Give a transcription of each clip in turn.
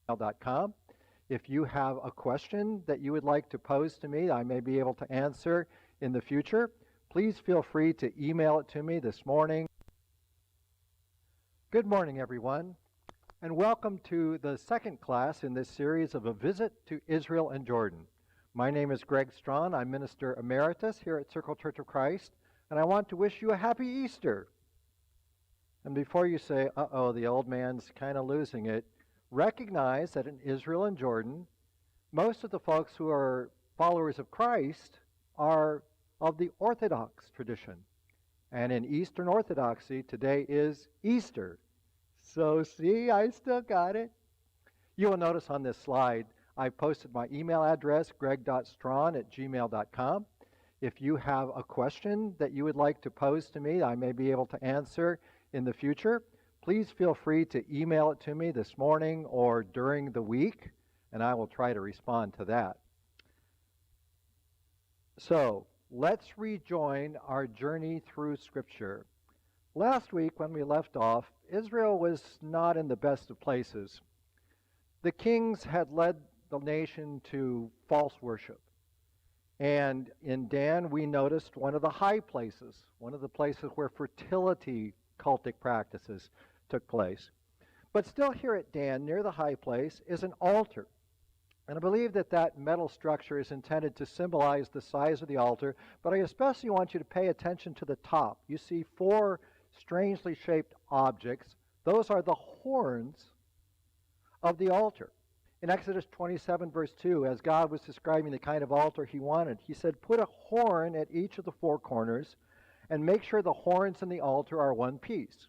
gmail.com. If you have a question that you would like to pose to me, I may be able to answer in the future. Please feel free to email it to me this morning. Good morning, everyone, and welcome to the second class in this series of A Visit to Israel and Jordan. My name is Greg Strawn. I'm Minister Emeritus here at Circle Church of Christ, and I want to wish you a happy Easter. And before you say, uh-oh, the old man's kind of losing it, recognize that in Israel and Jordan, most of the folks who are followers of Christ are of the Orthodox tradition. And in Eastern Orthodoxy, today is Easter. So see, I still got it. You will notice on this slide, I posted my email address, greg.strawn@gmail.com. If you have a question that you would like to pose to me, I may be able to answer in the future. Please feel free to email it to me this morning or during the week, and I will try to respond to that. So, let's rejoin our journey through Scripture. Last week, when we left off, Israel was not in the best of places. The kings had led the nation to false worship. And in Dan, we noticed one of the high places, one of the places where fertility cultic practices took place. But still here at Dan, near the high place, is an altar. And I believe that that metal structure is intended to symbolize the size of the altar, but I especially want you to pay attention to the top. You see four strangely shaped objects. Those are the horns of the altar. In Exodus 27, verse 2, as God was describing the kind of altar he wanted, he said, put a horn at each of the four corners and make sure the horns in the altar are one piece.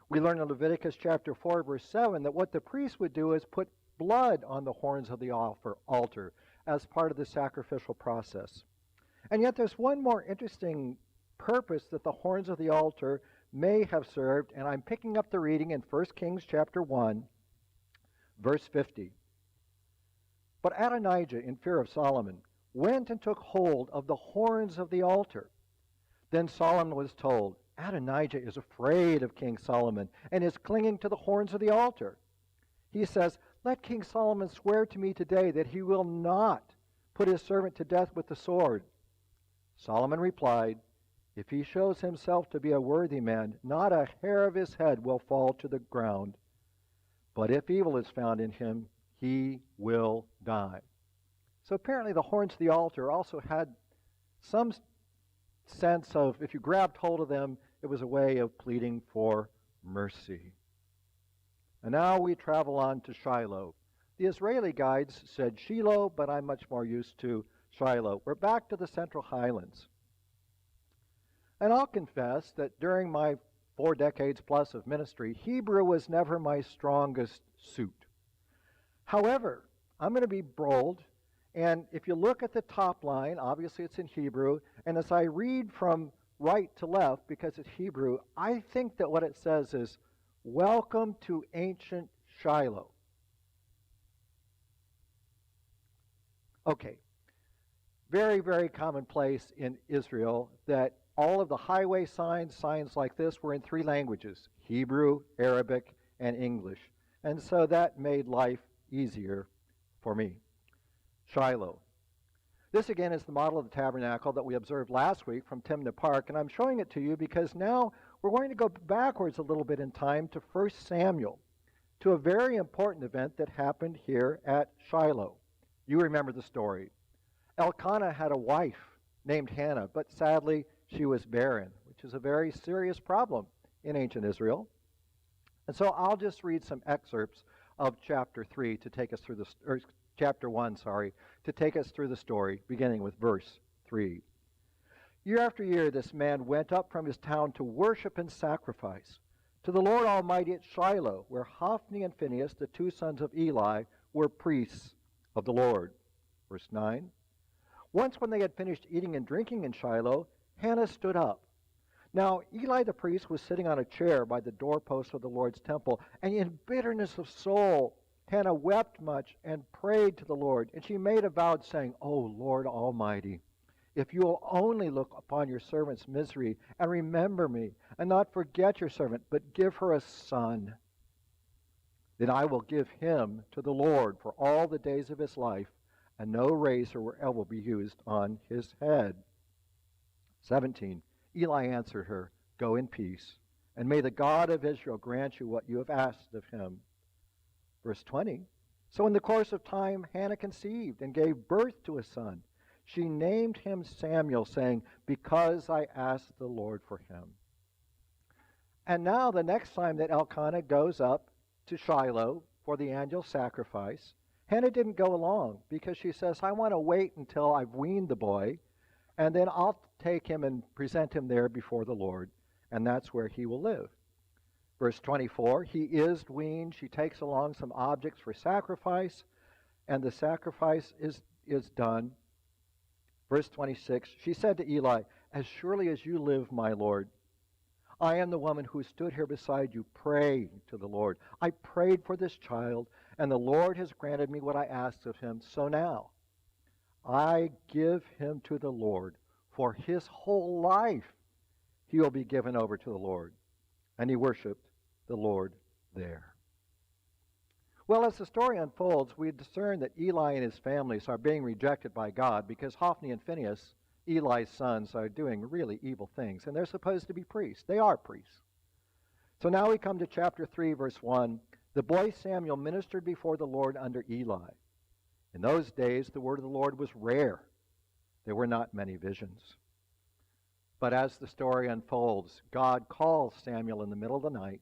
We learn in Leviticus chapter 4, verse 7, that what the priest would do is put blood on the horns of the altar as part of the sacrificial process. And yet there's one more interesting purpose that the horns of the altar may have served, and I'm picking up the reading in 1 Kings chapter 1, verse 50. But Adonijah, in fear of Solomon, went and took hold of the horns of the altar. Then Solomon was told, Adonijah is afraid of King Solomon and is clinging to the horns of the altar. He says, let King Solomon swear to me today that he will not put his servant to death with the sword. Solomon replied, if he shows himself to be a worthy man, not a hair of his head will fall to the ground. But if evil is found in him, he will die. So apparently the horns of the altar also had some sense of, if you grabbed hold of them, it was a way of pleading for mercy. And now we travel on to Shiloh. The Israeli guides said Shiloh, but I'm much more used to Shiloh. We're back to the Central Highlands. And I'll confess that during my 4 decades plus of ministry, Hebrew was never my strongest suit. However, I'm going to be bold, and if you look at the top line, obviously it's in Hebrew, and as I read from right to left, because it's Hebrew, I think that what it says is, welcome to ancient Shiloh. Okay, very, very commonplace in Israel that all of the highway signs like this, were in 3 languages, Hebrew, Arabic, and English. And so that made life easier for me. Shiloh. This again is the model of the tabernacle that we observed last week from Timna Park, and I'm showing it to you because now we're going to go backwards a little bit in time to 1 Samuel, to a very important event that happened here at Shiloh. You remember the story. Elkanah had a wife named Hannah, but sadly she was barren, which is a very serious problem in ancient Israel. And so I'll just read some excerpts of chapter 3 to take us through chapter 1, to take us through the story, beginning with verse 3. Year after year, this man went up from his town to worship and sacrifice to the Lord Almighty at Shiloh, where Hophni and Phinehas, the 2 sons of Eli, were priests of the Lord. Verse 9. Once when they had finished eating and drinking in Shiloh, Hannah stood up. Now Eli the priest was sitting on a chair by the doorpost of the Lord's temple, and in bitterness of soul Hannah wept much and prayed to the Lord. And she made a vow, saying, O Lord Almighty, if you will only look upon your servant's misery and remember me, and not forget your servant, but give her a son. Then I will give him to the Lord for all the days of his life, and no razor will ever be used on his head. 17. Eli answered her, Go in peace, and may the God of Israel grant you what you have asked of him. Verse 20. So in the course of time, Hannah conceived and gave birth to a son. She named him Samuel, saying, Because I asked the Lord for him. And now the next time that Elkanah goes up to Shiloh for the annual sacrifice, Hannah didn't go along because she says, I want to wait until I've weaned the boy, and then I'll take him and present him there before the Lord, and that's where he will live. Verse 24, he is weaned. She takes along some objects for sacrifice, and the sacrifice is done. Verse 26, she said to Eli, As surely as you live, my Lord, I am the woman who stood here beside you praying to the Lord. I prayed for this child, and the Lord has granted me what I asked of him. So now, I give him to the Lord. For his whole life he will be given over to the Lord. And he worshiped the Lord there. Well, as the story unfolds, we discern that Eli and his families are being rejected by God because Hophni and Phinehas, Eli's sons, are doing really evil things. And they're supposed to be priests. They are priests. So now we come to chapter 3, verse 1. The boy Samuel ministered before the Lord under Eli. In those days, the word of the Lord was rare. There were not many visions. But as the story unfolds, God calls Samuel in the middle of the night.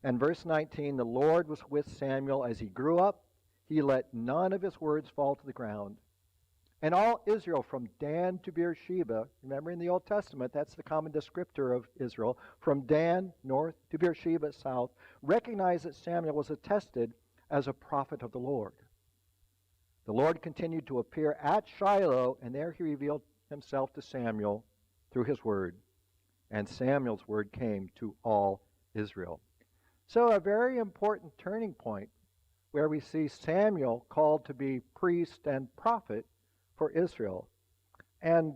And verse 19, the Lord was with Samuel as he grew up. He let none of his words fall to the ground. And all Israel from Dan to Beersheba, remember in the Old Testament, that's the common descriptor of Israel, from Dan north to Beersheba south, recognized that Samuel was attested as a prophet of the Lord. The Lord continued to appear at Shiloh, and there he revealed himself to Samuel through his word. And Samuel's word came to all Israel. So a very important turning point where we see Samuel called to be priest and prophet for Israel. And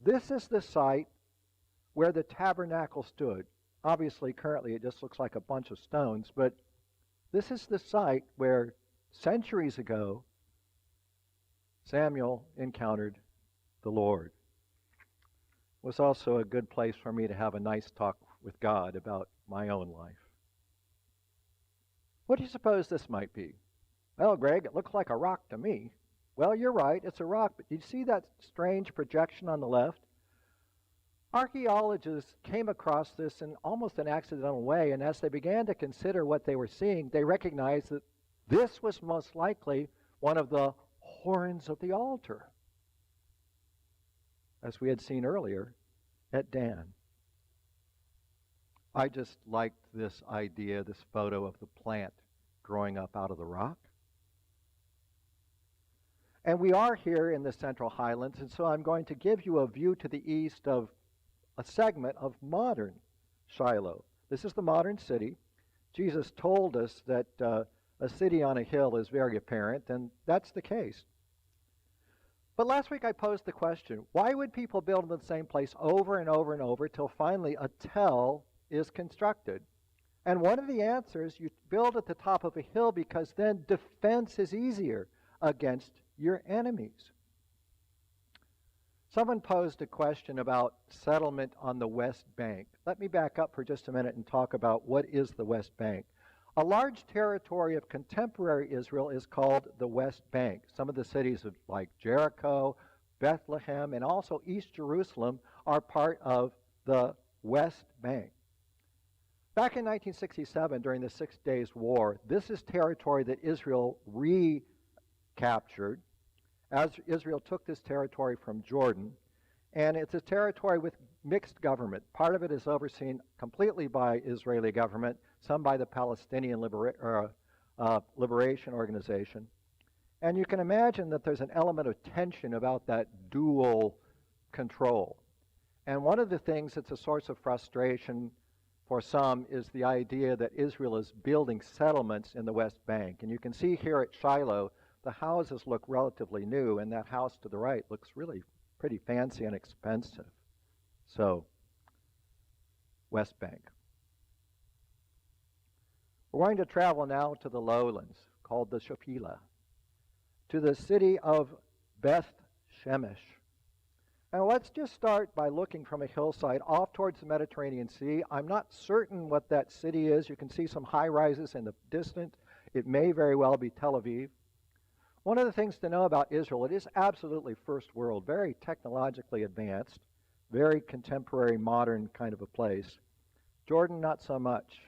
this is the site where the tabernacle stood. Obviously, currently it just looks like a bunch of stones, but this is the site where centuries ago Samuel encountered the Lord. It was also a good place for me to have a nice talk with God about my own life. What do you suppose this might be? Well, Greg, it looks like a rock to me. Well, you're right, it's a rock, but you see that strange projection on the left? Archaeologists came across this in almost an accidental way, and as they began to consider what they were seeing, they recognized that this was most likely one of the horns of the altar, as we had seen earlier at Dan. I just liked this idea, this photo of the plant growing up out of the rock. And we are here in the Central Highlands, and so I'm going to give you a view to the east of a segment of modern Shiloh. This is the modern city. Jesus told us that a city on a hill is very apparent, and that's the case. But last week I posed the question, why would people build in the same place over and over and over till finally a tell is constructed? And one of the answers, you build at the top of a hill because then defense is easier against your enemies. Someone posed a question about settlement on the West Bank. Let me back up for just a minute and talk about what is the West Bank. A large territory of contemporary Israel is called the West Bank. Some of the cities like Jericho, Bethlehem, and also East Jerusalem are part of the West Bank. Back in 1967, during the 6 Days War, this is territory that Israel recaptured as Israel took this territory from Jordan. And it's a territory with mixed government. Part of it is overseen completely by Israeli government, some by the Palestinian Liberation Organization. And you can imagine that there's an element of tension about that dual control. And one of the things that's a source of frustration for some is the idea that Israel is building settlements in the West Bank. And you can see here at Shiloh, the houses look relatively new, and that house to the right looks really pretty fancy and expensive. So, West Bank. We're going to travel now to the lowlands, called the Shephelah, to the city of Beth Shemesh. And let's just start by looking from a hillside off towards the Mediterranean Sea. I'm not certain what that city is. You can see some high rises in the distance. It may very well be Tel Aviv. One of the things to know about Israel, it is absolutely first world, very technologically advanced, very contemporary, modern kind of a place. Jordan, not so much.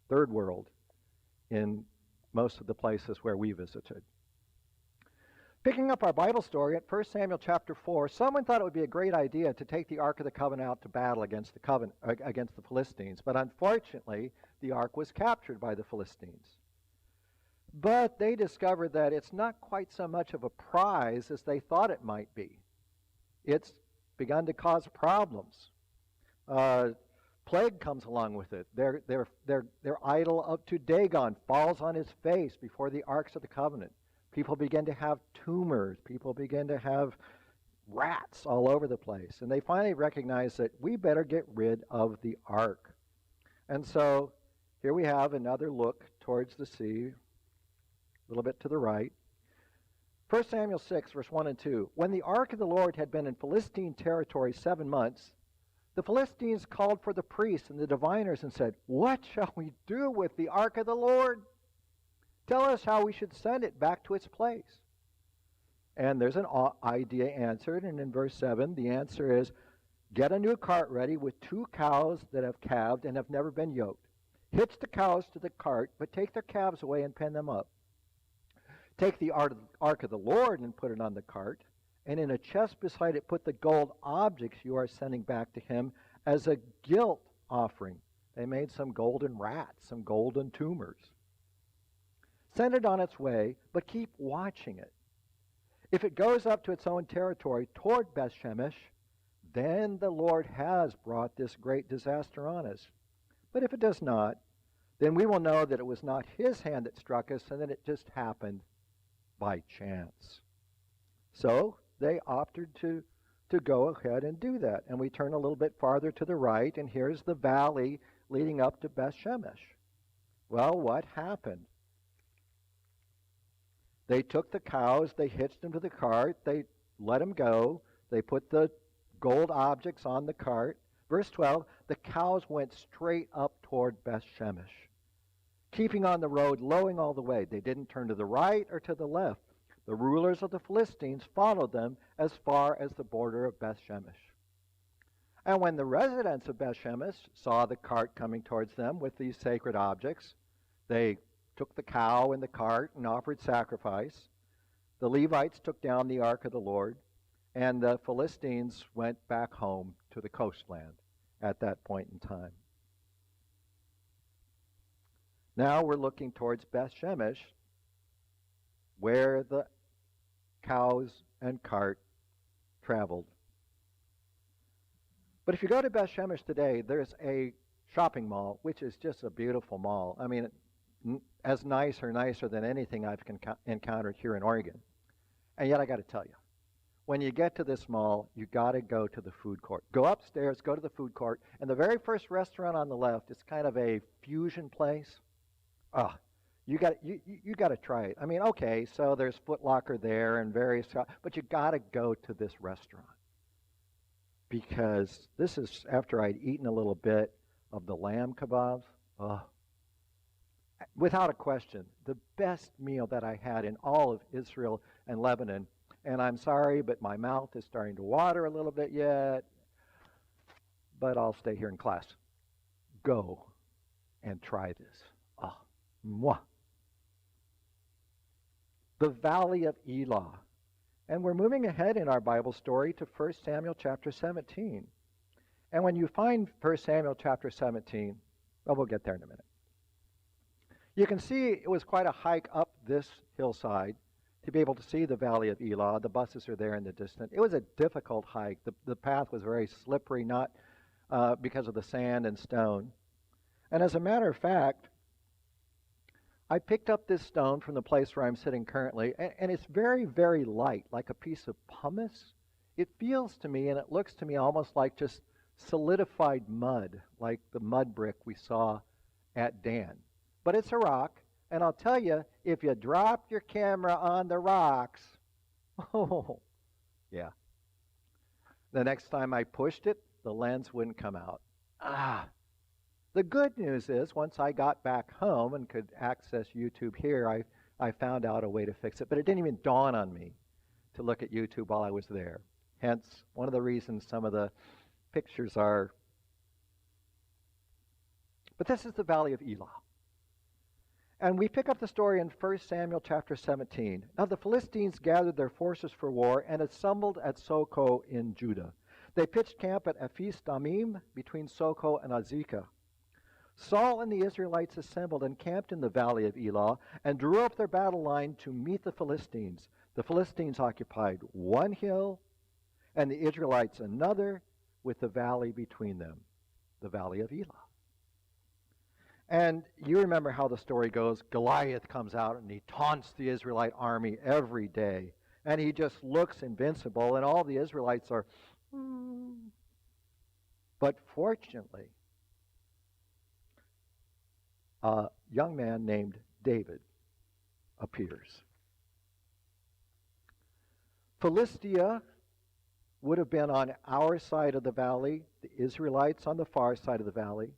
Third world in most of the places where we visited. Picking up our Bible story at 1 Samuel chapter 4, someone thought it would be a great idea to take the Ark of the Covenant out to battle against the Philistines. But unfortunately, the Ark was captured by the Philistines. But they discovered that it's not quite so much of a prize as they thought it might be. It's begun to cause problems. Plague comes along with it. Their idol up to Dagon falls on his face before the Arks of the Covenant. People begin to have tumors. People begin to have rats all over the place. And they finally recognize that we better get rid of the ark. And so here we have another look towards the sea, a little bit to the right. 1 Samuel 6, verse 1 and 2. When the ark of the Lord had been in Philistine territory 7 months, the Philistines called for the priests and the diviners and said, "What shall we do with the ark of the Lord? Tell us how we should send it back to its place." And there's an idea answered, and in verse 7, the answer is, "Get a new cart ready with 2 cows that have calved and have never been yoked. Hitch the cows to the cart, but take their calves away and pen them up. Take the ark of the Lord and put it on the cart, and in a chest beside it put the gold objects you are sending back to him as a guilt offering." They made some golden rats, some golden tumors. "Send it on its way, but keep watching it. If it goes up to its own territory toward Beth Shemesh, then the Lord has brought this great disaster on us. But if it does not, then we will know that it was not his hand that struck us and that it just happened by chance." So they opted to go ahead and do that. And we turn a little bit farther to the right, and here's the valley leading up to Beth Shemesh. Well, what happened? They took the cows, they hitched them to the cart, they let them go, they put the gold objects on the cart. Verse 12, the cows went straight up toward Beth Shemesh, keeping on the road, lowing all the way. They didn't turn to the right or to the left. The rulers of the Philistines followed them as far as the border of Beth Shemesh. And when the residents of Beth Shemesh saw the cart coming towards them with these sacred objects, they took the cow in the cart and offered sacrifice. The Levites took down the ark of the Lord, and the Philistines went back home to the coastland at that point in time. Now we're looking towards Beth Shemesh, where the cows and cart traveled. But if you go to Beth Shemesh today, there's a shopping mall, which is just a beautiful mall. I mean, as nice or nicer than anything I've encountered here in Oregon. And yet I got to tell you, when you get to this mall, you got to go to the food court. Go upstairs, go to the food court, and the very first restaurant on the left is kind of a fusion place. You got to try it. I mean, okay, so there's Foot Locker there and various, but you got to go to this restaurant, because this is after I'd eaten a little bit of the lamb kebabs. Without a question, the best meal that I had in all of Israel and Lebanon. And I'm sorry, but my mouth is starting to water a little bit yet. But I'll stay here in class. Go and try this. Mwah. The Valley of Elah. And we're moving ahead in our Bible story to 1 Samuel chapter 17. And when you find 1 Samuel chapter 17, well, we'll get there in a minute. You can see it was quite a hike up this hillside to be able to see the Valley of Elah. The buses are there in the distance. It was a difficult hike. The path was very slippery, not because of the sand and stone. And as a matter of fact, I picked up this stone from the place where I'm sitting currently, and it's very, very light, like a piece of pumice. It feels to me, and it looks to me almost like just solidified mud, like the mud brick we saw at Dan. but it's a rock. And I'll tell you, if you drop your camera on the rocks, oh, yeah. The next time I pushed it, the lens wouldn't come out. Ah. The good news is, once I got back home and could access YouTube here, I found out a way to fix it. But it didn't even dawn on me to look at YouTube while I was there. Hence, one of the reasons some of the pictures are. But this is the Valley of Elah. And we pick up the story in 1 Samuel chapter 17. Now the Philistines gathered their forces for war and assembled at Socoh in Judah. They pitched camp at Ephes Damim between Socoh and Azekah. Saul and the Israelites assembled and camped in the valley of Elah and drew up their battle line to meet the Philistines. The Philistines occupied one hill and the Israelites another, with the valley between them, the valley of Elah. And you remember how the story goes. Goliath comes out and he taunts the Israelite army every day. And he just looks invincible, and all the Israelites are, But fortunately, a young man named David appears. Philistia would have been on our side of the valley, the Israelites on the far side of the valley.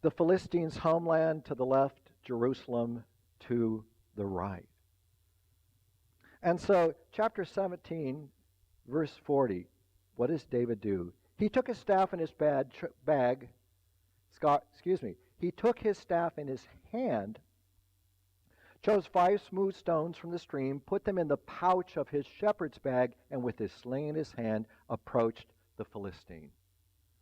The Philistines' homeland to the left, Jerusalem to the right. And so, chapter 17, verse 40, what does David do? He took his staff in his he took his staff in his hand, chose 5 smooth stones from the stream, put them in the pouch of his shepherd's bag, and with his sling in his hand, approached the Philistine.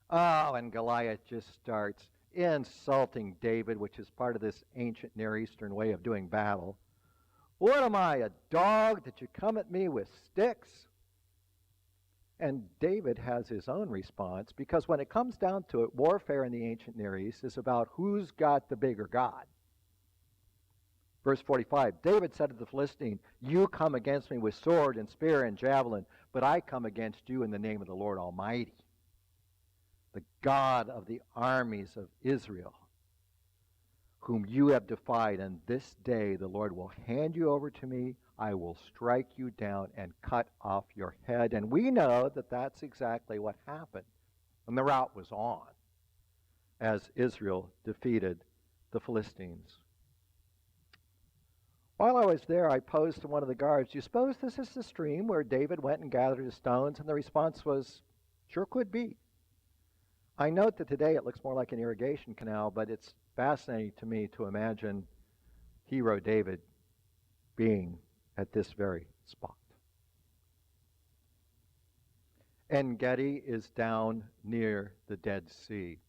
Oh, and Goliath just starts insulting David, which is part of this ancient Near Eastern way of doing battle. What am I, a dog, that you come at me with sticks? And David has his own response, because when it comes down to it, warfare in the ancient Near East is about who's got the bigger God. Verse 45, David said to the Philistine, "You come against me with sword and spear and javelin, but I come against you in the name of the Lord Almighty, the God of the armies of Israel, whom you have defied, and this day the Lord will hand you over to me. I will strike you down and cut off your head." And we know that that's exactly what happened. And the rout was on as Israel defeated the Philistines. While I was there, I posed to one of the guards, "Do you suppose this is the stream where David went and gathered his stones?" And the response was, "Sure could be." I note that today it looks more like an irrigation canal, but it's fascinating to me to imagine hero David being at this very spot. En-Gedi is down near the Dead Sea.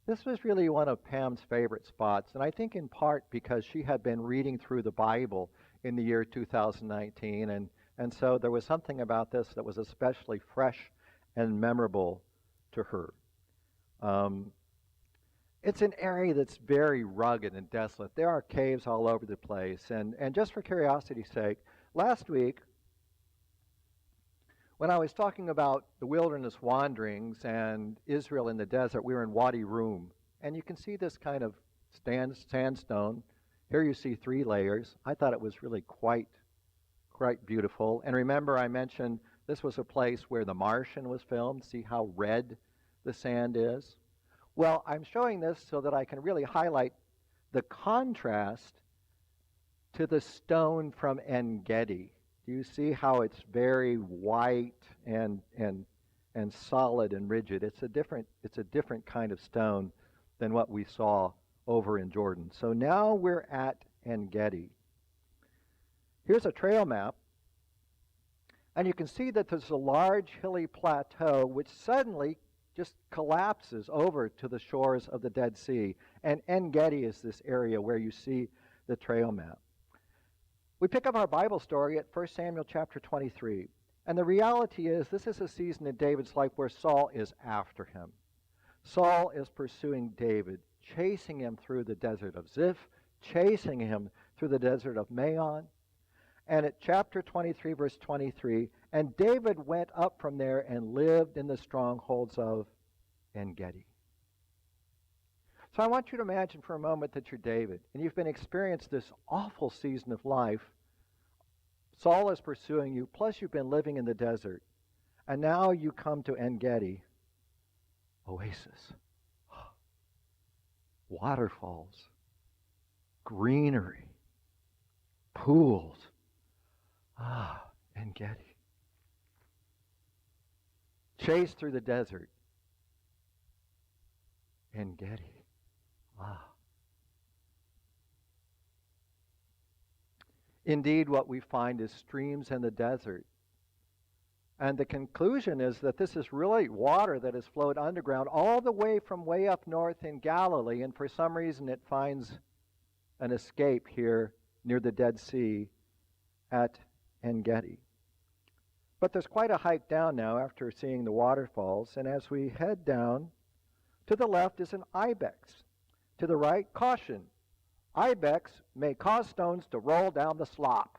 This was really one of Pam's favorite spots, and I think in part because she had been reading through the Bible in the year 2019, and so there was something about this that was especially fresh and memorable to her. It's an area that's very rugged and desolate. There are caves all over the place, and just for curiosity's sake, last week, when I was talking about the wilderness wanderings and Israel in the desert, we were in Wadi Rum. And you can see this kind of sandstone. Here you see 3 layers. I thought it was really quite beautiful. And remember, I mentioned this was a place where The Martian was filmed. See how red the sand is? Well, I'm showing this so that I can really highlight the contrast to the stone from En-Gedi. Do you see how it's very white and solid and rigid? It's a different kind of stone than what we saw over in Jordan. So now we're at En-Gedi. Here's a trail map, and you can see that there's a large hilly plateau which suddenly just collapses over to the shores of the Dead Sea. And En-Gedi is this area where you see the trail map. We pick up our Bible story at 1 Samuel chapter 23. And the reality is, this is a season in David's life where Saul is after him. Saul is pursuing David, chasing him through the desert of Ziph, chasing him through the desert of Maon. And at chapter 23, verse 23, "And David went up from there and lived in the strongholds of En-Gedi." So I want you to imagine for a moment that you're David, and you've been experienced this awful season of life. Saul is pursuing you, plus you've been living in the desert. And now you come to En-Gedi, oasis, waterfalls, greenery, pools. En-Gedi. Chased through the desert. En-Gedi. Indeed, what we find is streams in the desert. And the conclusion is that this is really water that has flowed underground all the way from way up north in Galilee, and for some reason it finds an escape here near the Dead Sea at En-Gedi. But there's quite a hike down now after seeing the waterfalls, and as we head down, to the left is an ibex. To the right, caution. Ibex may cause stones to roll down the slop.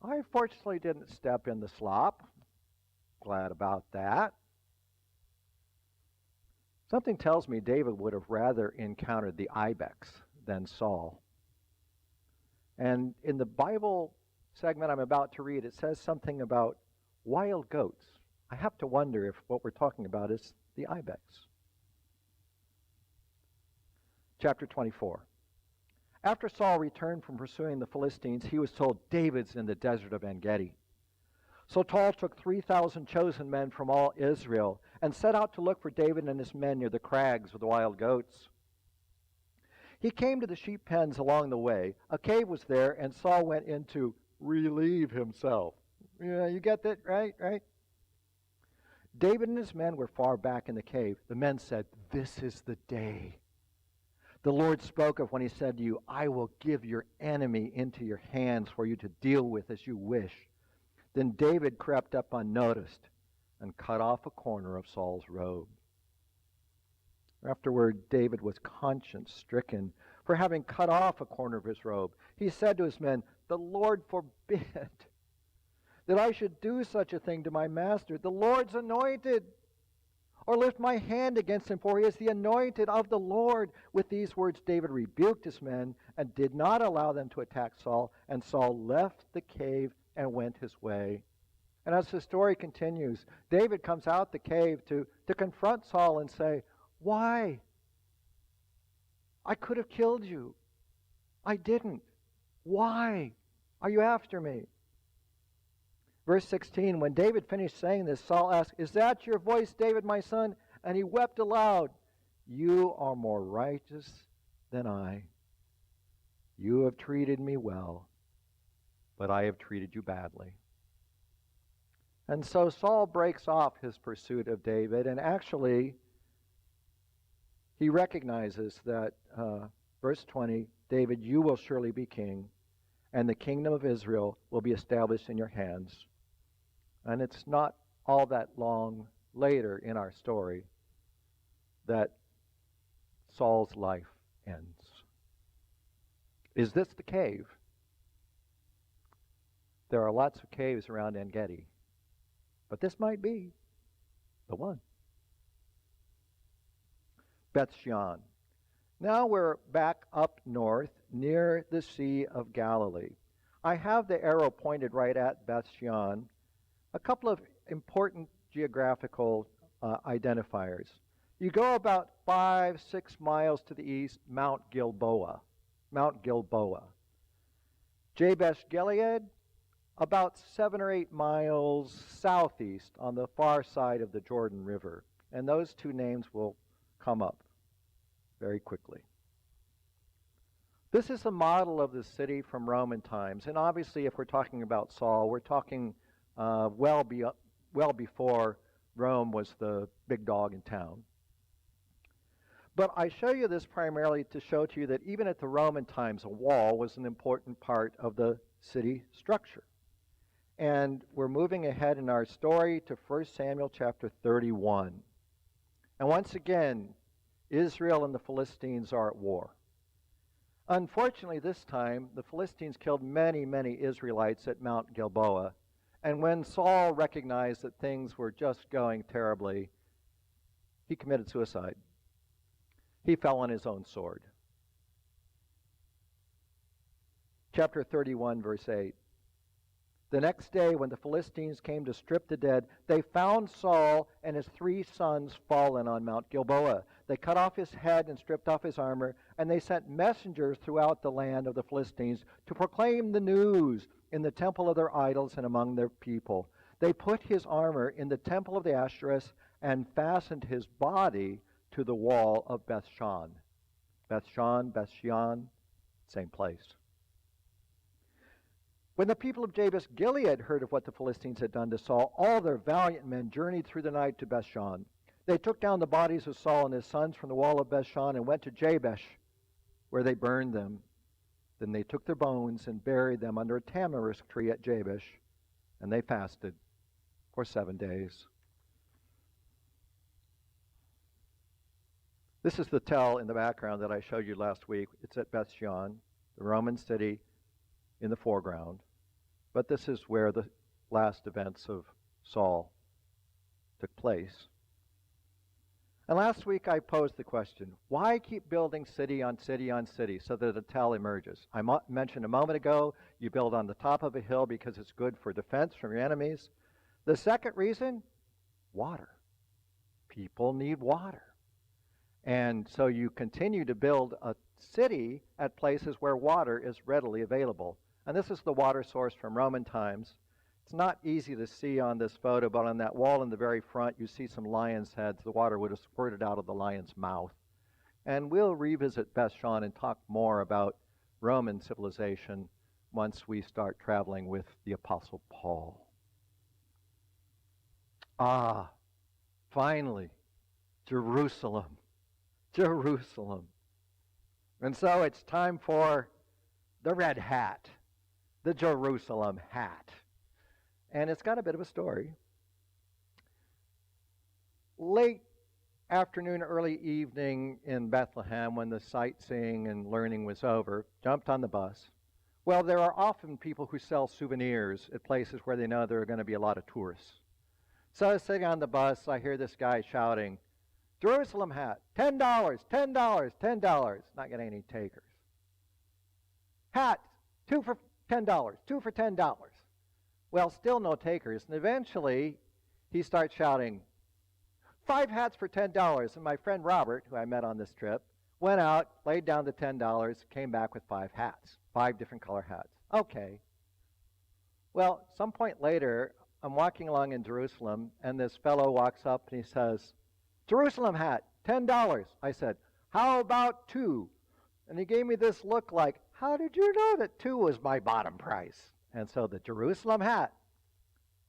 I fortunately didn't step in the slop. Glad about that. Something tells me David would have rather encountered the ibex than Saul. And in the Bible segment I'm about to read, it says something about wild goats. I have to wonder if what we're talking about is the ibex. Chapter 24. After Saul returned from pursuing the Philistines, he was told, David's in the desert of En-Gedi. So Saul took 3,000 chosen men from all Israel and set out to look for David and his men near the crags with the wild goats. He came to the sheep pens along the way. A cave was there, and Saul went in to relieve himself. Yeah, you get that, right? David and his men were far back in the cave. The men said, this is the day the Lord spoke of when he said to you, I will give your enemy into your hands for you to deal with as you wish. Then David crept up unnoticed and cut off a corner of Saul's robe. Afterward, David was conscience-stricken for having cut off a corner of his robe. He said to his men, the Lord forbid that I should do such a thing to my master, the Lord's anointed, or lift my hand against him, for he is the anointed of the Lord. With these words, David rebuked his men and did not allow them to attack Saul, and Saul left the cave and went his way. And as the story continues, David comes out the cave to confront Saul and say, why? I could have killed you. I didn't. Why are you after me? Verse 16, when David finished saying this, Saul asked, is that your voice, David, my son? And he wept aloud. You are more righteous than I. You have treated me well, but I have treated you badly. And so Saul breaks off his pursuit of David, and actually he recognizes that, verse 20, David, you will surely be king, and the kingdom of Israel will be established in your hands. And it's not all that long later in our story that Saul's life ends. Is this the cave? There are lots of caves around En-Gedi, but this might be the one. Beth-Shean. Now we're back up north near the Sea of Galilee. I have the arrow pointed right at Beth-Shean. A couple of important geographical identifiers. You go about 5-6 miles to the east, Mount Gilboa. Jabesh Gilead, about 7 or 8 miles southeast on the far side of the Jordan River. And those two names will come up very quickly. This is a model of the city from Roman times. And obviously, if we're talking about Saul, we're talking well before Rome was the big dog in town. But I show you this primarily to show to you that even at the Roman times, a wall was an important part of the city structure. And we're moving ahead in our story to 1 Samuel chapter 31. And once again, Israel and the Philistines are at war. Unfortunately, this time, the Philistines killed many, many Israelites at Mount Gilboa. And when Saul recognized that things were just going terribly, he committed suicide. he fell on his own sword. Chapter 31, verse 8. The next day, when the Philistines came to strip the dead, they found Saul and his 3 sons fallen on Mount Gilboa. They cut off his head and stripped off his armor, and they sent messengers throughout the land of the Philistines to proclaim the news in the temple of their idols and among their people. They put his armor in the temple of the Ashtoreth and fastened his body to the wall of Bethshan. Bethshan, same place. When the people of Jabesh Gilead heard of what the Philistines had done to Saul, all their valiant men journeyed through the night to Bethshan. They took down the bodies of Saul and his sons from the wall of Bethshan and went to Jabesh, where they burned them. Then they took their bones and buried them under a tamarisk tree at Jabesh, and they fasted for 7 days. This is the tell in the background that I showed you last week. It's at Bethshan, the Roman city, in the foreground. But this is where the last events of Saul took place. And last week I posed the question, why keep building city on city on city so that a tell emerges? I mentioned a moment ago, you build on the top of a hill because it's good for defense from your enemies. The second reason, water. People need water. And so you continue to build a city at places where water is readily available. And this is the water source from Roman times. It's not easy to see on this photo, but on that wall in the very front, you see some lions' heads. The water would have squirted out of the lion's mouth. And we'll revisit Bethshan and talk more about Roman civilization once we start traveling with the Apostle Paul. Finally, Jerusalem. Jerusalem. And so it's time for the red hat, the Jerusalem hat. And it's got a bit of a story. Late afternoon, early evening in Bethlehem, when the sightseeing and learning was over, jumped on the bus. Well, there are often people who sell souvenirs at places where they know there are going to be a lot of tourists. So I was sitting on the bus, I hear this guy shouting, Jerusalem hat, $10, $10, $10. Not getting any takers. Hats, 2 for $10, 2 for $10. Well, still no takers. And eventually, he starts shouting, 5 hats for $10. And my friend Robert, who I met on this trip, went out, laid down the $10, came back with 5 hats, 5 different color hats. Okay. Well, some point later, I'm walking along in Jerusalem, and this fellow walks up and he says, Jerusalem hat, $10. I said, how about 2? And he gave me this look like, how did you know that 2 was my bottom price? And so the Jerusalem hat,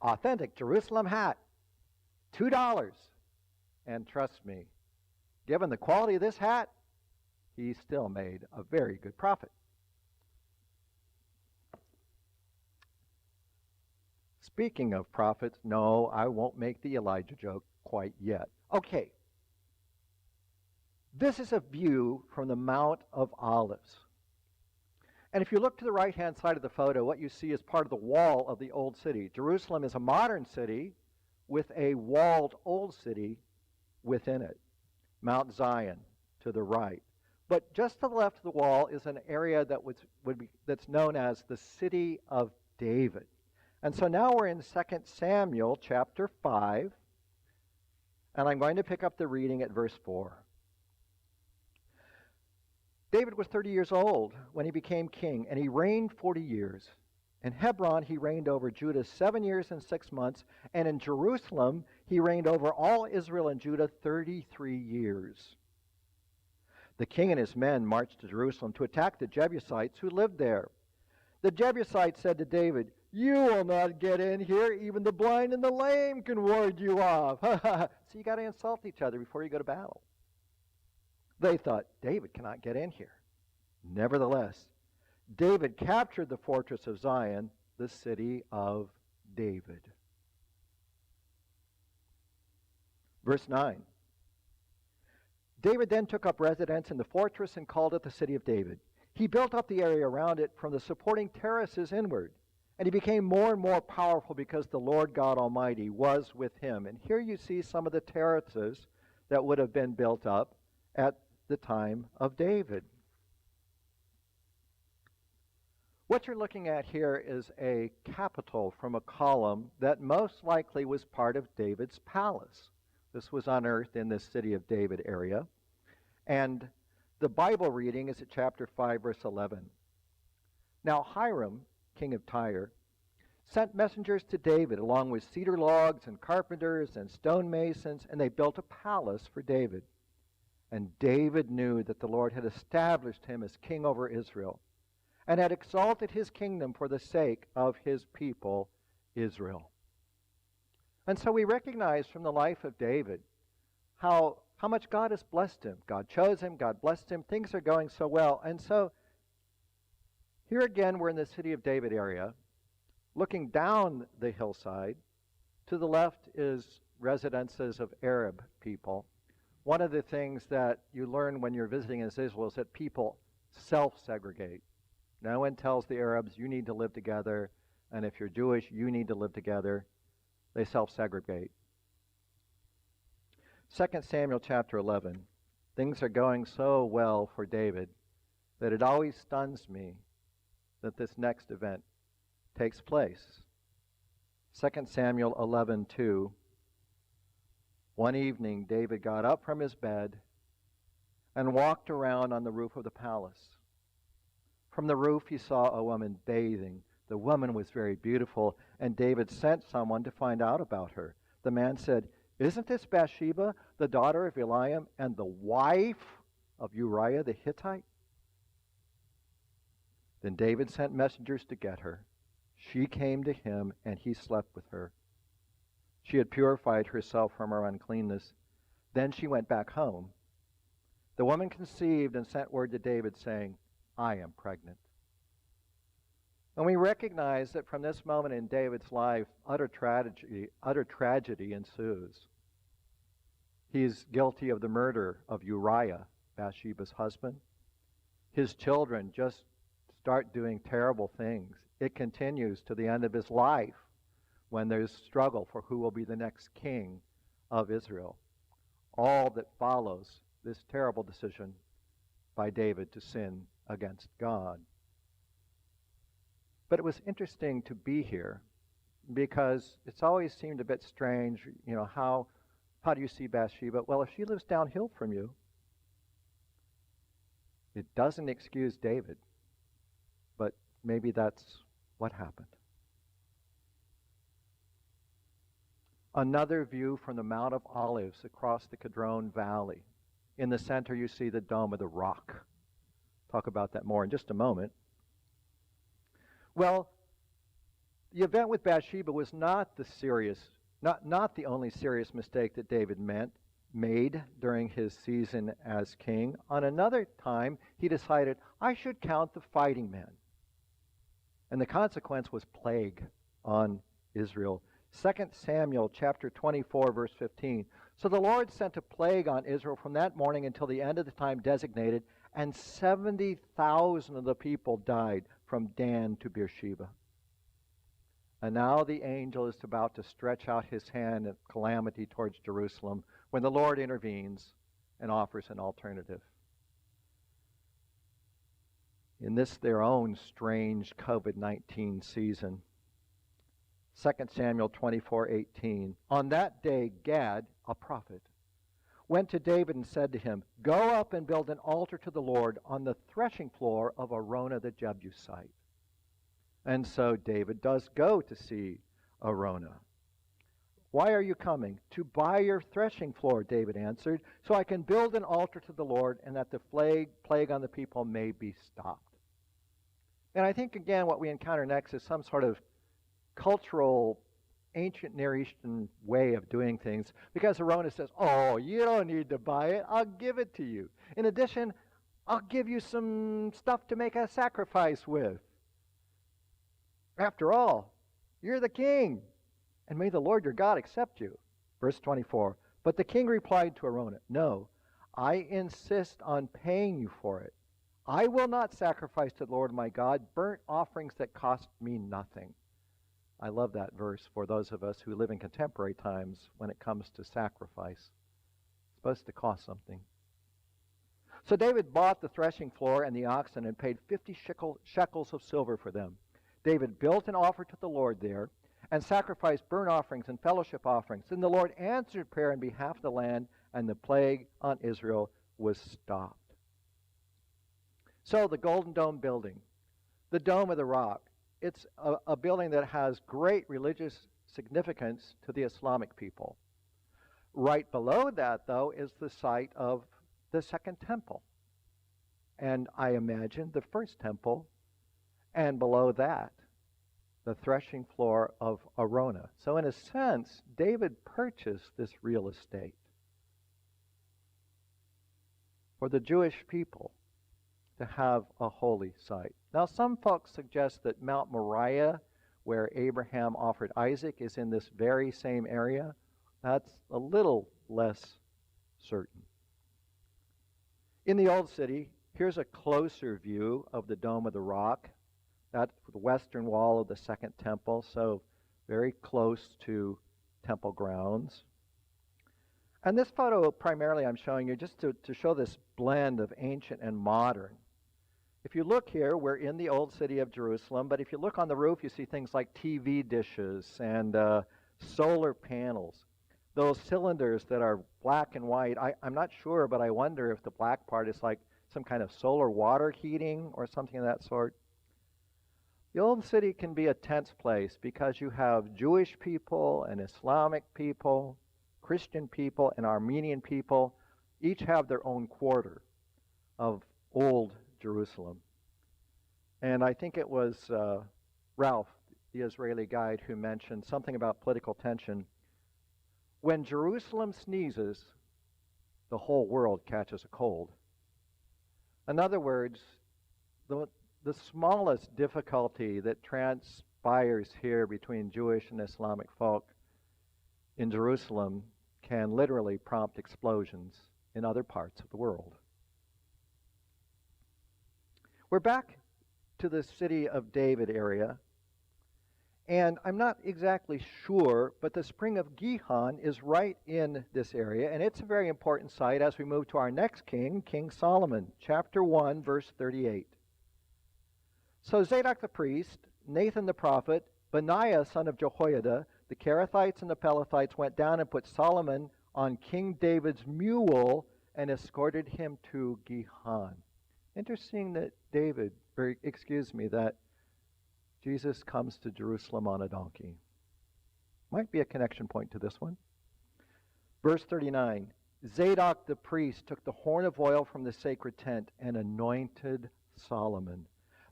authentic Jerusalem hat, $2. And trust me, given the quality of this hat, he still made a very good profit. Speaking of profits, no, I won't make the Elijah joke quite yet. Okay. This is a view from the Mount of Olives. And if you look to the right-hand side of the photo, what you see is part of the wall of the old city. Jerusalem is a modern city with a walled old city within it. Mount Zion to the right. But just to the left of the wall is an area that that's known as the City of David. And so now we're in 2 Samuel chapter 5, and I'm going to pick up the reading at verse 4. David was 30 years old when he became king, and he reigned 40 years. In Hebron he reigned over Judah 7 years and 6 months, and in Jerusalem he reigned over all Israel and Judah 33 years. The king and his men marched to Jerusalem to attack the Jebusites who lived there. The Jebusites said to David, you will not get in here. Even the blind and the lame can ward you off. So you got to insult each other before you go to battle. They thought, David cannot get in here. Nevertheless, David captured the fortress of Zion, the city of David. Verse 9. David then took up residence in the fortress and called it the city of David. He built up the area around it from the supporting terraces inward. And he became more and more powerful because the Lord God Almighty was with him. And here you see some of the terraces that would have been built up at the time of David. What you're looking at here is a capital from a column that most likely was part of David's palace. This was unearthed in this city of David area. And the Bible reading is at chapter 5, verse 11. Now Hiram, king of Tyre, sent messengers to David along with cedar logs and carpenters and stonemasons, and they built a palace for David. And David knew that the Lord had established him as king over Israel and had exalted his kingdom for the sake of his people, Israel. And so we recognize from the life of David how much God has blessed him. God chose him, God blessed him, things are going so well. And so here again we're in the city of David area, looking down the hillside. To the left is residences of Arab people. One of the things that you learn when you're visiting Israel is that people self-segregate. No one tells the Arabs, you need to live together, and if you're Jewish, you need to live together. They self-segregate. 2 Samuel chapter 11. Things are going so well for David that it always stuns me that this next event takes place. 2 Samuel 11:2. One evening, David got up from his bed and walked around on the roof of the palace. From the roof, he saw a woman bathing. The woman was very beautiful, and David sent someone to find out about her. The man said, "Isn't this Bathsheba, the daughter of Eliam and the wife of Uriah the Hittite?" Then David sent messengers to get her. She came to him, and he slept with her. She had purified herself from her uncleanness. Then she went back home. The woman conceived and sent word to David, saying, "I am pregnant." And we recognize that from this moment in David's life, utter tragedy ensues. He is guilty of the murder of Uriah, Bathsheba's husband. His children just start doing terrible things. It continues to the end of his life when there's struggle for who will be the next king of Israel. All that follows this terrible decision by David to sin against God. But it was interesting to be here because it's always seemed a bit strange, how do you see Bathsheba? Well, if she lives downhill from you, it doesn't excuse David, but maybe that's what happened. Another view from the Mount of Olives across the Kidron Valley. In the center, you see the Dome of the Rock. Talk about that more in just a moment. Well, the event with Bathsheba was not the only serious mistake that David made during his season as king. On another time, he decided, I should count the fighting men. And the consequence was plague on Israel. 2 Samuel chapter 24, verse 15. So the Lord sent a plague on Israel from that morning until the end of the time designated, and 70,000 of the people died from Dan to Beersheba. And now the angel is about to stretch out his hand of calamity towards Jerusalem when the Lord intervenes and offers an alternative. In this their own strange COVID-19 season, 2 Samuel 24:18. On that day, Gad, a prophet, went to David and said to him, "Go up and build an altar to the Lord on the threshing floor of Araunah the Jebusite." And so David does go to see Araunah. "Why are you coming?" "To buy your threshing floor," David answered, "so I can build an altar to the Lord and that the plague on the people may be stopped." And I think, again, what we encounter next is some sort of cultural, ancient Near Eastern way of doing things, because Araunah says, "Oh, you don't need to buy it. I'll give it to you. In addition, I'll give you some stuff to make a sacrifice with. After all, you're the king, and may the Lord your God accept you." Verse 24. But the king replied to Araunah, "No, I insist on paying you for it. I will not sacrifice to the Lord my God burnt offerings that cost me nothing." I love that verse for those of us who live in contemporary times when it comes to sacrifice. It's supposed to cost something. So David bought the threshing floor and the oxen and paid 50 shekels of silver for them. David built an altar to the Lord there and sacrificed burnt offerings and fellowship offerings. Then the Lord answered prayer on behalf of the land, and the plague on Israel was stopped. So the Golden Dome building, the Dome of the Rock, it's a building that has great religious significance to the Islamic people. Right below that, though, is the site of the Second Temple. And I imagine the First Temple, and below that, the threshing floor of Arona. So in a sense, David purchased this real estate for the Jewish people to have a holy site. Now, some folks suggest that Mount Moriah, where Abraham offered Isaac, is in this very same area. That's a little less certain. In the Old City, here's a closer view of the Dome of the Rock. That's the western wall of the Second Temple, so very close to temple grounds. And this photo primarily I'm showing you just to show this blend of ancient and modern. If you look here, we're in the Old City of Jerusalem, but if you look on the roof, you see things like TV dishes and solar panels. Those cylinders that are black and white, I'm not sure, but I wonder if the black part is like some kind of solar water heating or something of that sort. The Old City can be a tense place because you have Jewish people and Islamic people, Christian people and Armenian people. Each have their own quarter of Old Jerusalem. And I think it was Ralph, the Israeli guide, who mentioned something about political tension. When Jerusalem sneezes, the whole world catches a cold. In other words, the smallest difficulty that transpires here between Jewish and Islamic folk in Jerusalem can literally prompt explosions in other parts of the world. We're back to the city of David area, and I'm not exactly sure, but the spring of Gihon is right in this area, and it's a very important site as we move to our next king, King Solomon, chapter 1, verse 38. So Zadok the priest, Nathan the prophet, Benaiah son of Jehoiada, the Kerethites and the Pelethites went down and put Solomon on King David's mule and escorted him to Gihon. Interesting that that Jesus comes to Jerusalem on a donkey. Might be a connection point to this one. Verse 39, Zadok the priest took the horn of oil from the sacred tent and anointed Solomon.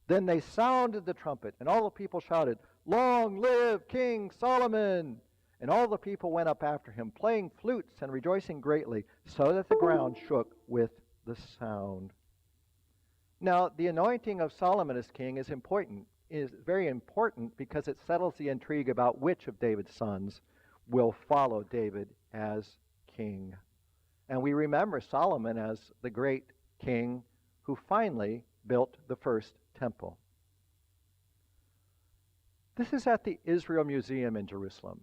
Then they sounded the trumpet, and all the people shouted, "Long live King Solomon!" And all the people went up after him, playing flutes and rejoicing greatly, so that the ground shook with the sound. Now, the anointing of Solomon as king is very important because it settles the intrigue about which of David's sons will follow David as king. And we remember Solomon as the great king who finally built the first temple. This is at the Israel Museum in Jerusalem.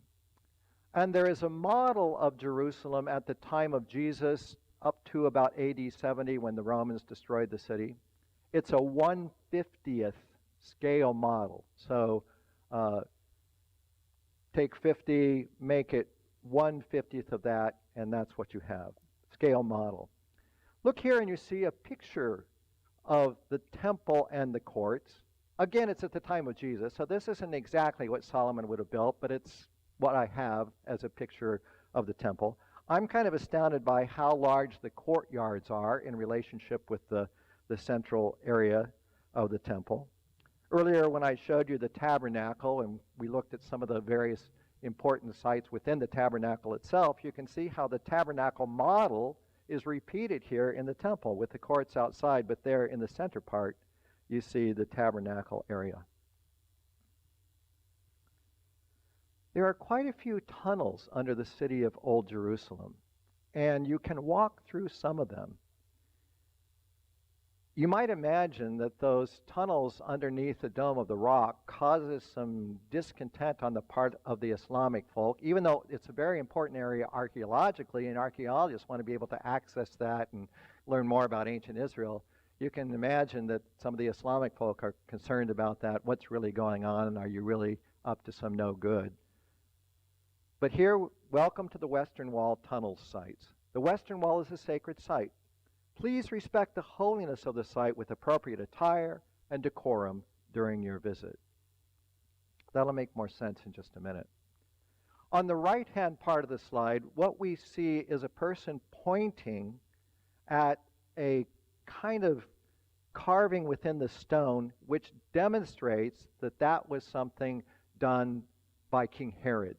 And there is a model of Jerusalem at the time of Jesus up to about AD 70 when the Romans destroyed the city. It's a 1/50th scale model. So take 50, make it 1/50th of that, and that's what you have. Scale model. Look here and you see a picture of the temple and the courts. Again, it's at the time of Jesus, so this isn't exactly what Solomon would have built, but it's what I have as a picture of the temple. I'm kind of astounded by how large the courtyards are in relationship with the central area of the temple. Earlier when I showed you the tabernacle and we looked at some of the various important sites within the tabernacle itself, you can see how the tabernacle model is repeated here in the temple with the courts outside, but there in the center part you see the tabernacle area. There are quite a few tunnels under the city of Old Jerusalem, and you can walk through some of them. You might imagine that those tunnels underneath the Dome of the Rock causes some discontent on the part of the Islamic folk, even though it's a very important area archaeologically, and archaeologists want to be able to access that and learn more about ancient Israel, you can imagine that some of the Islamic folk are concerned about that. What's really going on? Are you really up to some no good? But here, welcome to the Western Wall tunnel sites. The Western Wall is a sacred site. Please respect the holiness of the site with appropriate attire and decorum during your visit. That'll make more sense in just a minute. On the right-hand part of the slide, what we see is a person pointing at a kind of carving within the stone, which demonstrates that that was something done by King Herod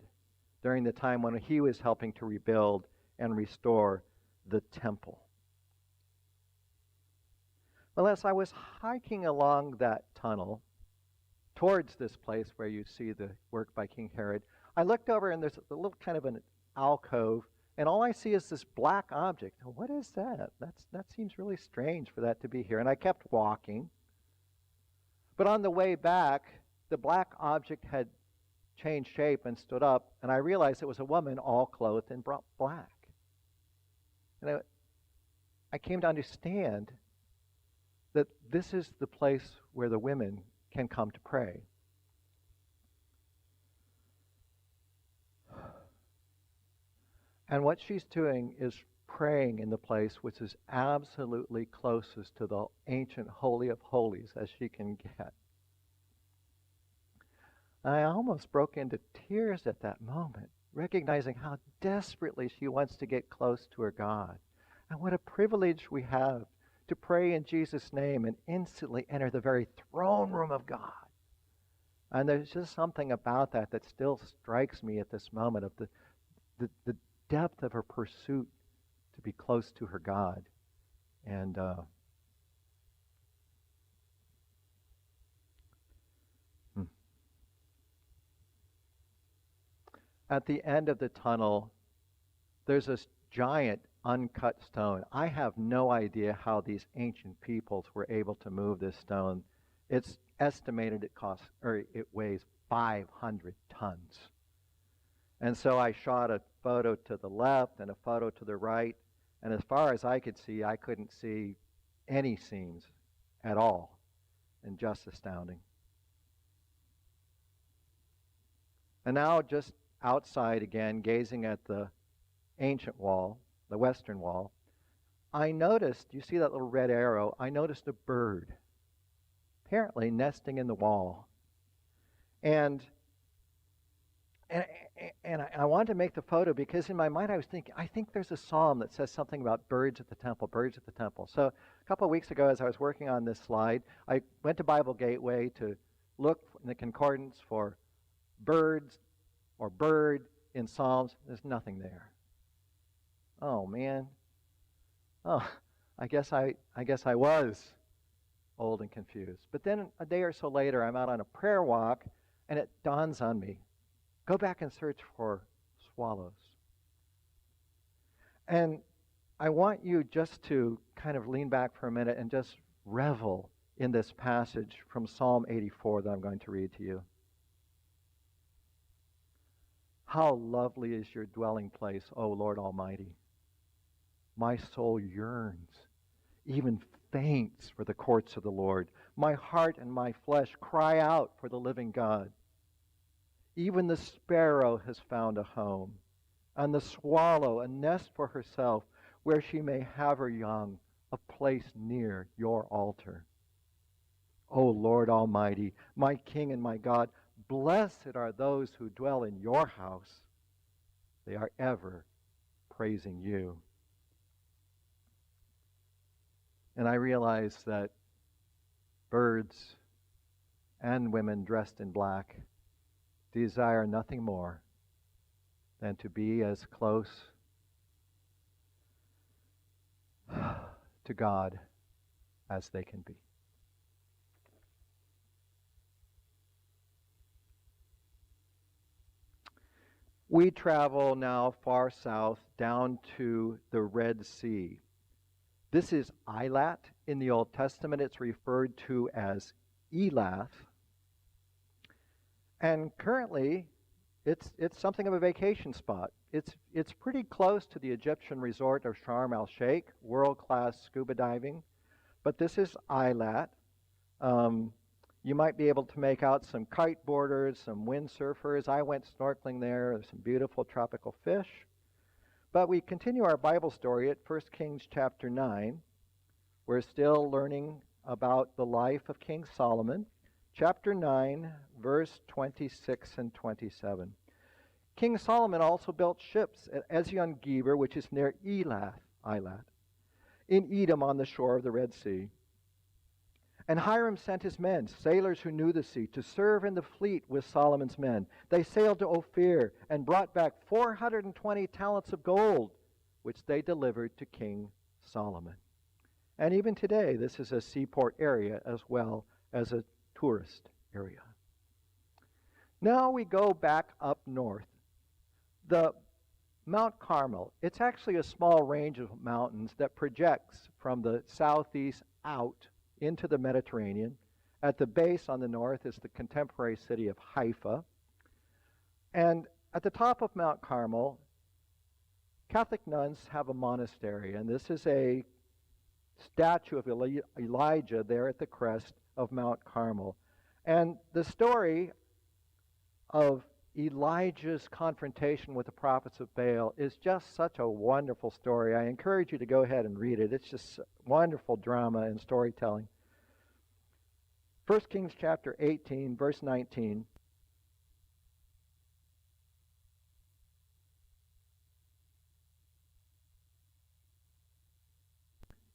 during the time when he was helping to rebuild and restore the temple. Well, as I was hiking along that tunnel towards this place where you see the work by King Herod, I looked over and there's a little kind of an alcove, and all I see is this black object. What is that? That seems really strange for that to be here. And I kept walking. But on the way back, the black object had changed shape and stood up, and I realized it was a woman all clothed in black. And I came to understand that this is the place where the women can come to pray. And what she's doing is praying in the place which is absolutely closest to the ancient Holy of Holies as she can get. I almost broke into tears at that moment, recognizing how desperately she wants to get close to her God. And what a privilege we have to pray in Jesus' name and instantly enter the very throne room of God. And there's just something about that that still strikes me at this moment of the depth of her pursuit to be close to her God. And at the end of the tunnel, there's this giant uncut stone. I have no idea how these ancient peoples were able to move this stone. It's estimated it weighs 500 tons. And so I shot a photo to the left and a photo to the right, and as far as I could see, I couldn't see any seams at all, and just astounding. And now just outside again, gazing at the ancient wall, the Western Wall, I noticed, you see that little red arrow, I noticed a bird, apparently nesting in the wall. And I wanted to make the photo because in my mind I was thinking, I think there's a psalm that says something about birds at the temple, birds at the temple. So a couple of weeks ago as I was working on this slide, I went to Bible Gateway to look in the concordance for birds or bird in Psalms. There's nothing there. Oh man. Oh, I guess I was old and confused. But then a day or so later, I'm out on a prayer walk, and it dawns on me. Go back and search for swallows. And I want you just to kind of lean back for a minute and just revel in this passage from Psalm 84 that I'm going to read to you. How lovely is your dwelling place, O Lord Almighty. My soul yearns, even faints for the courts of the Lord. My heart and my flesh cry out for the living God. Even the sparrow has found a home, and the swallow a nest for herself, where she may have her young, a place near your altar. O Lord Almighty, my King and my God, blessed are those who dwell in your house. They are ever praising you. And I realize that birds and women dressed in black desire nothing more than to be as close to God as they can be. We travel now far south down to the Red Sea. This is Eilat. In the Old Testament, it's referred to as Elath. And currently, it's something of a vacation spot. It's pretty close to the Egyptian resort of Sharm el-Sheikh, world-class scuba diving. But this is Eilat. You might be able to make out some kiteboarders, some windsurfers. I went snorkeling there. There's some beautiful tropical fish. But we continue our Bible story at 1 Kings chapter 9. We're still learning about the life of King Solomon. Chapter 9, verse 26 and 27. King Solomon also built ships at Ezion-Geber, which is near Eilat, in Edom on the shore of the Red Sea. And Hiram sent his men, sailors who knew the sea, to serve in the fleet with Solomon's men. They sailed to Ophir and brought back 420 talents of gold, which they delivered to King Solomon. And even today, this is a seaport area as well as a tourist area. Now we go back up north. The Mount Carmel, it's actually a small range of mountains that projects from the southeast out into the Mediterranean. At the base on the north is the contemporary city of Haifa. And at the top of Mount Carmel, Catholic nuns have a monastery, and this is a statue of Elijah there at the crest of Mount Carmel. And the story of Elijah's confrontation with the prophets of Baal is just such a wonderful story. I encourage you to go ahead and read it. It's just wonderful drama and storytelling. 1 Kings chapter 18, verse 19.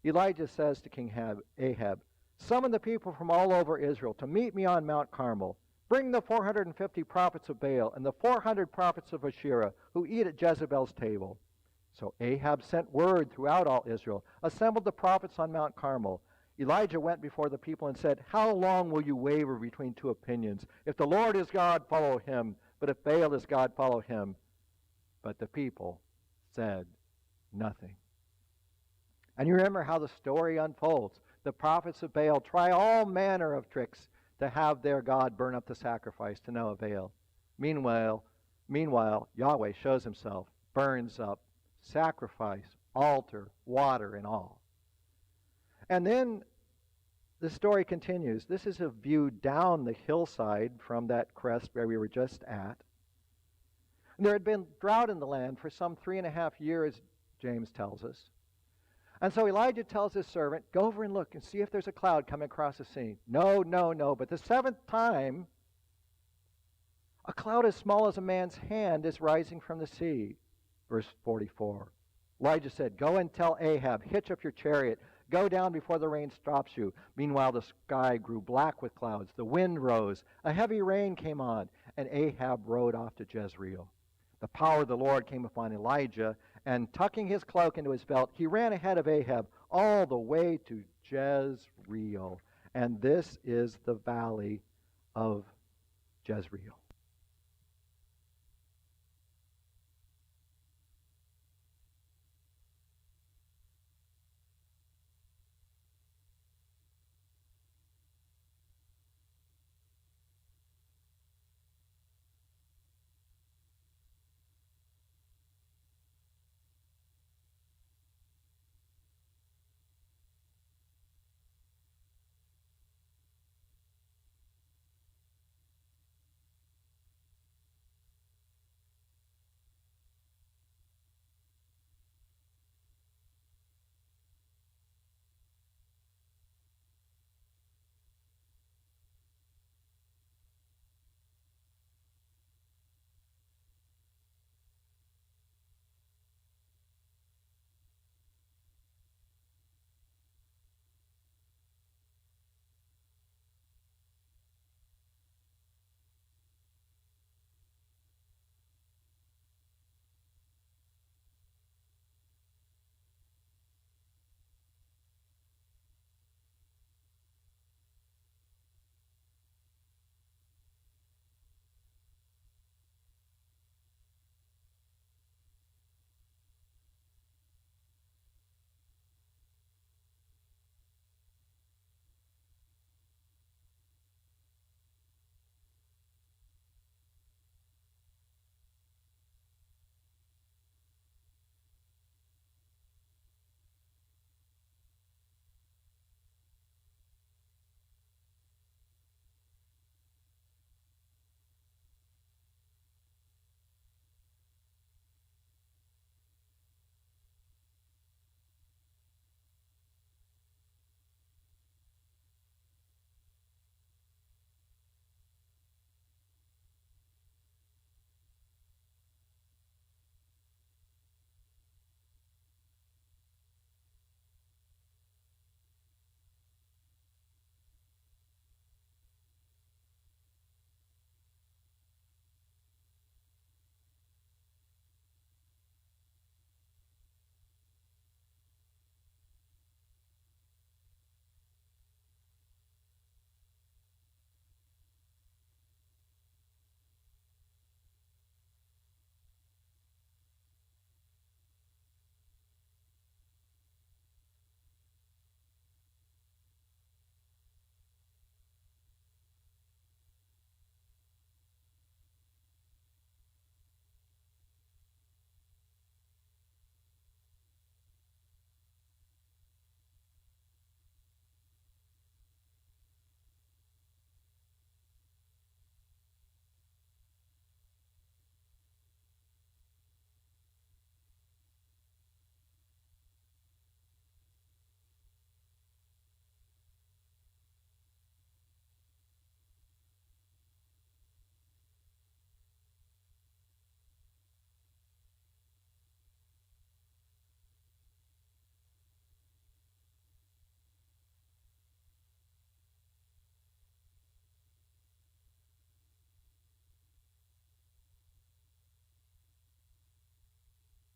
Elijah says to King Ahab, "Summon the people from all over Israel to meet me on Mount Carmel. Bring the 450 prophets of Baal and the 400 prophets of Asherah who eat at Jezebel's table." So Ahab sent word throughout all Israel, assembled the prophets on Mount Carmel. Elijah went before the people and said, "How long will you waver between two opinions? If the Lord is God, follow him. But if Baal is God, follow him." But the people said nothing. And you remember how the story unfolds. The prophets of Baal try all manner of tricks to have their God burn up the sacrifice to no avail. Meanwhile, Yahweh shows himself, burns up sacrifice, altar, water, and all. And then the story continues. This is a view down the hillside from that crest where we were just at. And there had been drought in the land for some 3.5 years, James tells us. And so Elijah tells his servant, "Go over and look and see if there's a cloud coming across the sea." No. But the 7th time, a cloud as small as a man's hand is rising from the sea. Verse 44. Elijah said, "Go and tell Ahab, hitch up your chariot. Go down before the rain stops you." Meanwhile, the sky grew black with clouds. The wind rose. A heavy rain came on, and Ahab rode off to Jezreel. The power of the Lord came upon Elijah, and tucking his cloak into his belt, he ran ahead of Ahab all the way to Jezreel. And this is the valley of Jezreel.